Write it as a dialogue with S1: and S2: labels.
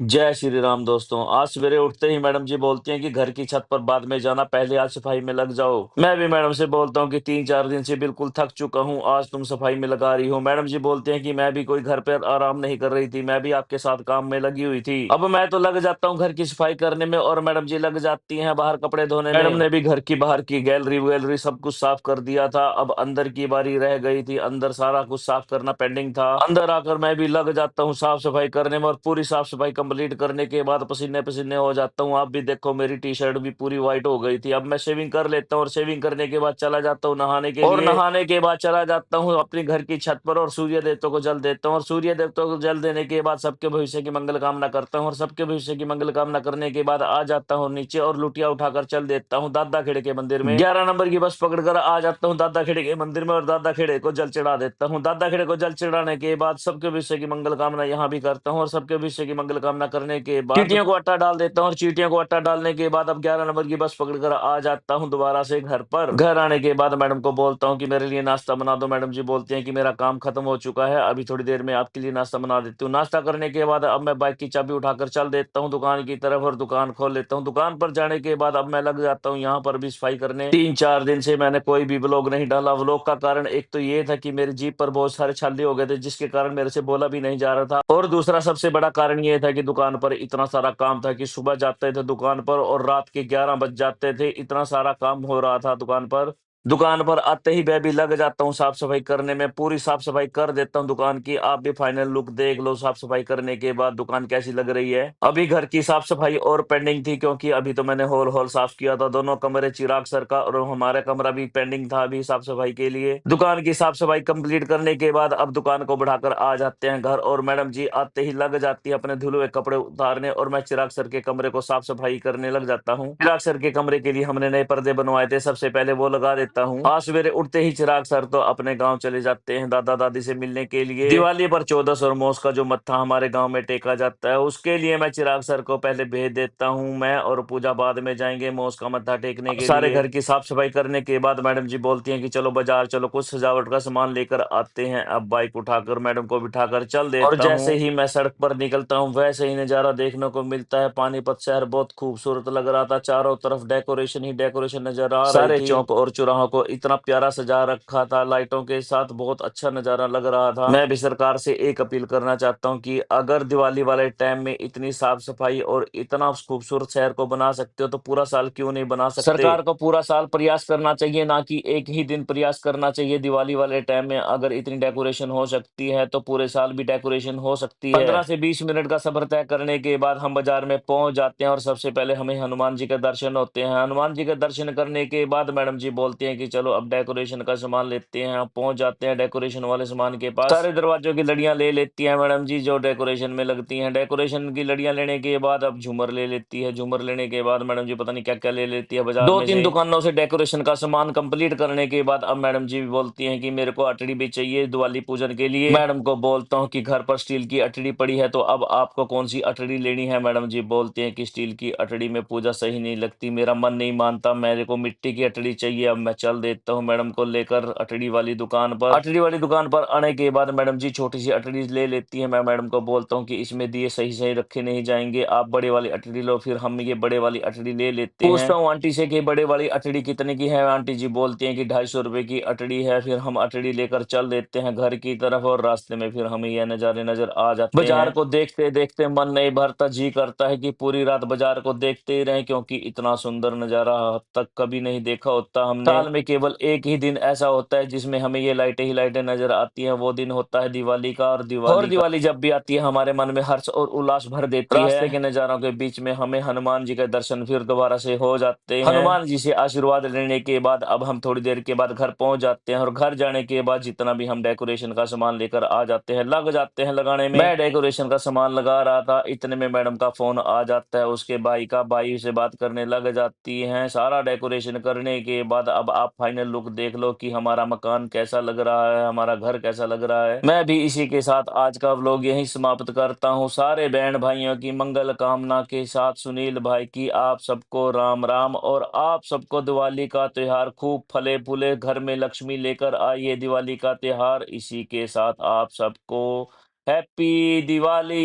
S1: जय श्री राम दोस्तों। आज सवेरे उठते ही मैडम जी बोलती हैं कि घर की छत पर बाद में जाना, पहले आज सफाई में लग जाओ। मैं भी मैडम से बोलता हूँ कि 3-4 दिन से बिल्कुल थक चुका हूँ, आज तुम सफाई में लगा रही हो। मैडम जी बोलते हैं कि मैं भी कोई घर पर आराम नहीं कर रही थी, मैं भी आपके साथ काम में लगी हुई थी। अब मैं तो लग जाता हूँ घर की सफाई करने में और मैडम जी लग जाती हैं बाहर कपड़े धोने में। मैडम ने भी घर की बाहर की गैलरी वैलरी सब कुछ साफ कर दिया था, अब अंदर की बारी रह गई थी, अंदर सारा कुछ साफ करना पेंडिंग था। अंदर आकर मैं भी लग जाता हूँ साफ सफाई करने में और पूरी साफ सफाई कंप्लीट करने के बाद पसीने पसीने हो जाता हूँ। आप भी देखो मेरी टी शर्ट भी पूरी व्हाइट हो गई थी। अब मैं शेविंग कर लेता हूँ और शेविंग करने के बाद चला जाता हूँ नहाने के लिए और नहाने के बाद चला जाता हूँ अपने घर की छत पर और सूर्य देवता को जल देता हूँ और सूर्य देवता को जल देने के बाद सबके भविष्य की मंगल कामना करता हूँ और सबके भविष्य की मंगल कामना करने के बाद आ जाता हूँ नीचे और लुटिया उठाकर चल देता हूँ दादा खेड़े के मंदिर में। 11 नंबर की बस पकड़कर आ जाता हूँ दादा खेड़े के मंदिर में और दादा खेड़े को जल चढ़ा देता हूँ। दादा खेड़े को जल चढ़ाने के बाद सबके भविष्य की मंगल कामना यहाँ भी करता हूँ और सबके भविष्य की मंगल कामना करने के बाद चींटियों को आटा डाल देता हूँ और चींटियों को आटा डालने के बाद अब 11 नंबर की बस पकड़कर आ जाता हूँ दोबारा से घर पर। घर आने के बाद मैडम को बोलता हूँ कि मेरे लिए नाश्ता बना दो। मैडम जी बोलती हैं कि मेरा काम खत्म हो चुका है, अभी थोड़ी देर में आपके लिए नाश्ता बना देती हूँ। नाश्ता करने के बाद अब मैं बाइक की चाबी उठाकर चल देता हूँ दुकान की तरफ और दुकान खोल लेता हूँ। दुकान पर जाने के बाद अब मैं लग जाता हूँ यहाँ पर भी सफाई करने। 3-4 दिन से मैंने कोई भी व्लॉग नहीं डाला। व्लॉग का कारण एक तो ये था कि मेरी जीप पर बहुत सारे छाले हो गए थे, जिसके कारण मेरे से बोला भी नहीं जा रहा था, और दूसरा सबसे बड़ा कारण ये था कि दुकान पर इतना सारा काम था कि सुबह जाते थे दुकान पर और रात के 11 बज जाते थे, इतना सारा काम हो रहा था दुकान पर। दुकान पर आते ही मैं भी लग जाता हूँ साफ सफाई करने में, पूरी साफ सफाई कर देता हूँ दुकान की। आप भी फाइनल लुक देख लो साफ सफाई करने के बाद दुकान कैसी लग रही है। अभी घर की साफ सफाई और पेंडिंग थी क्योंकि अभी तो मैंने हॉल हॉल साफ किया था, दोनों कमरे चिराग सर का और हमारा कमरा भी पेंडिंग था अभी साफ सफाई के लिए। दुकान की साफ सफाई कंप्लीट करने के बाद अब दुकान को बढ़ाकर आ जाते हैं घर और मैडम जी आते ही लग जाती है अपने धुले हुए कपड़े उतारने और मैं चिराग सर के कमरे को साफ सफाई करने लग जाता हूँ। चिराग सर के कमरे के लिए हमने नए पर्दे बनवाए थे, सबसे पहले वो लगा देता हूँ। आज सवेरे उठते ही चिराग सर तो अपने गांव चले जाते हैं दादा दादी से मिलने के लिए। दिवाली पर 14 और मोस का जो मत्था हमारे गांव में टेका जाता है, उसके लिए मैं चिराग सर को पहले भेज देता हूँ। मैं और पूजा बाद में जाएंगे मोस का मत्था टेकने के लिए। सारे घर की साफ सफाई करने के बाद मैडम जी बोलती हैं कि चलो बाजार चलो, कुछ सजावट का सामान लेकर आते हैं। अब बाइक उठाकर मैडम को बिठाकर चल देता हूँ और जैसे ही मैं सड़क पर निकलता हूँ वैसे ही नजारा देखने को मिलता है। पानीपत शहर बहुत खूबसूरत लग रहा था, चारों तरफ डेकोरेशन ही डेकोरेशन नजर आ रही थी। सारे चौक और चौराहों को इतना प्यारा सजा रखा था लाइटों के साथ, बहुत अच्छा नजारा लग रहा था। मैं भी सरकार से एक अपील करना चाहता हूँ कि अगर दिवाली वाले टाइम में इतनी साफ सफाई और इतना खूबसूरत शहर को बना सकते हो तो पूरा साल क्यों नहीं बना सकते। सरकार को पूरा साल प्रयास करना चाहिए, ना कि एक ही दिन प्रयास करना चाहिए। दिवाली वाले टाइम में अगर इतनी डेकोरेशन हो सकती है तो पूरे साल भी डेकोरेशन हो सकती है। 15 से 20 मिनट का सफर तय करने के बाद हम बाजार में पहुंच जाते हैं और सबसे पहले हमें हनुमान जी के दर्शन होते हैं। हनुमान जी के दर्शन करने के बाद मैडम जी बोलते हैं कि चलो अब डेकोरेशन का सामान लेते हैं। हम पहुंच जाते हैं डेकोरेशन वाले सामान के पास, सारे दरवाजों की लड़ियां ले लेती हैं मैडम जी जो डेकोरेशन में लगती हैं। डेकोरेशन की लड़ियां लेने के बाद अब झूमर ले लेती है, झूमर लेने के बाद मैडम जी पता नहीं क्या क्या ले लेती है बाजार में से। 2-3 दुकानों से डेकोरेशन का सामान कंप्लीट करने के बाद अब मैडम जी बोलती हैं कि मेरे को अटड़ी भी चाहिए दिवाली पूजन के लिए। मैडम को बोलता हूँ कि घर पर स्टील की अटड़ी पड़ी है तो अब आपको कौन सी अटड़ी लेनी है। मैडम जी बोलती हैं कि स्टील की अटड़ी में पूजा सही नहीं लगती, मेरा मन नहीं मानता, मेरे को मिट्टी की अटड़ी चाहिए। अब मैं चल देता हूँ मैडम को लेकर अटड़ी वाली दुकान पर। अटड़ी वाली दुकान पर आने के बाद मैडम जी छोटी सी अटड़ी ले लेती है। मैं मैडम को बोलता हूँ कि इसमें दिए सही सही रखे नहीं जाएंगे, आप बड़े वाली अटड़ी लो। फिर हम ये बड़े वाली अटड़ी ले लेते हैं। पूछता हूँ आंटी से कि बड़े वाली अटड़ी कितने की है। आंटी जी बोलती हैं कि 250 रुपए की अटड़ी है। फिर हम अटड़ी लेकर चल देते हैं घर की तरफ और रास्ते में फिर हमें यह नजारे नजर आ जाते हैं। बाजार को देखते देखते मन नहीं भरता, जी करता है कि पूरी रात बाजार को देखते ही रहें क्योंकि इतना सुंदर नजारा अब तक कभी नहीं देखा होता हमने। साल में केवल एक ही दिन ऐसा होता है जिसमें हमें ये लाइटें ही लाइटें नजर आती हैं, वो दिन होता है दिवाली का। और दिवाली जब भी आती है हमारे मन में हर्ष और उल्लास भर देती है। रास्ते के नजारों के बीच में हमें हनुमान जी के दर्शन फिर दोबारा से हो जाते हैं। हनुमान जी से आशीर्वाद लेने के बाद अब हम थोड़ी देर के बाद घर पहुंच जाते हैं और घर जाने के बाद जितना भी हम डेकोरेशन का सामान लेकर आ जाते हैं लग जाते हैं लगाने में। मैं डेकोरेशन का सामान लगा रहा था, इतने में मैडम का फोन आ जाता है, उसके भाई का, भाई से बात करने लग जाती हैं। सारा डेकोरेशन करने के बाद अब आप फाइनल लुक देख लो कि हमारा मकान कैसा लग रहा है, हमारा घर कैसा लग रहा है। मैं भी इसी के साथ आज का व्लॉग यहीं समाप्त करता हूँ। सारे बहन भाइयों की मंगल कामना के साथ सुनील भाई की आप सबको राम राम और आप सबको दिवाली का त्योहार खूब फले फूले घर में लक्ष्मी लेकर आइए दिवाली का त्योहार। इसी के साथ आप सबको हैप्पी दिवाली।